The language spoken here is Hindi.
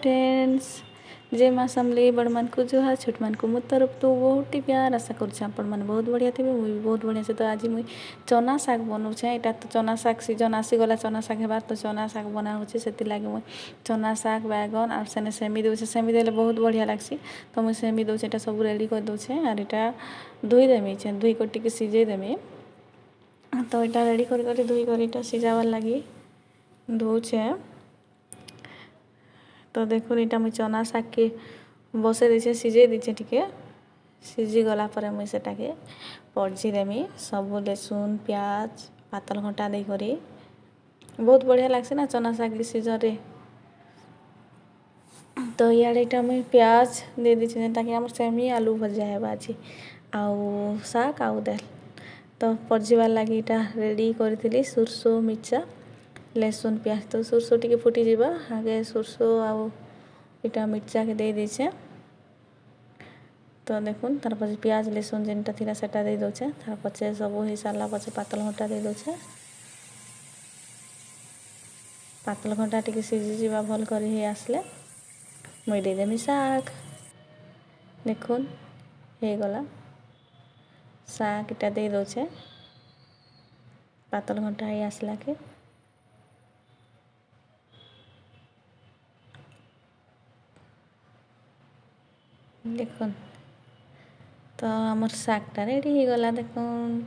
फ्रेंड्स जे माँ समली बड़ मन को जुहा छोट मन को मो तरफ तो बहुत ही प्यार आशा करुच्छे आपण मैंने बहुत बढ़िया थे मुझे बहुत बढ़िया से। तो आज मुझे चना शाग बनाऊे यहाँ तो चना शाग सीजन आसीगला चना शाग हेबार तो चना शाग बना होचे से लगे मुझे चना शाग बैगन और सेने सेमी दूचे सेमी देले बहुत बढ़िया लगसी। तो मुझे सेमी दूचे यहाँ सब रेडी कर दूचे और यहाँ धोईदेमी धोई कर टिके सिझेदेमी। तो यहाँ रेडी कर धोई कर सिझावार लगी धोचे। तो देखो यहाँ मुझे चना शाग के बसई देचे सिझे दीचे टिके सिझी गला पर मुझे सेटाके परजी देमी सब लहसुन प्याज पातल घंटा दे करी बहुत बढ़िया लगसे ना चना शाग सीजन रे। तो इे यहाँ मुझे प्याज दे दीचे ताकि आम सेमी आलू भजा है आज आउ शाग आउ दाल। तो परजीवार लगी यहाँ रेडी करी सुरसो मिर्चा लहसुन प्याज। तो सुरसो टी फुटी जावा आगे सुरसो आउ इटा मिर्चा के दे दीचे। तो देखुन तार पछे प्याज लहसुन जेनटा थिला सेटा दे दोचे तार पछे सब हो सारा पछे पातल घंटा दे दोचे पातल घंटा टी सीझी जावा भल कर आसले मुई देदेमी शाग। देखुन हो गला शाग इटा दे दोचे पातल घंटा ही आसला के देखुन। तो आमर शागटा रेडी हो गला देखुन।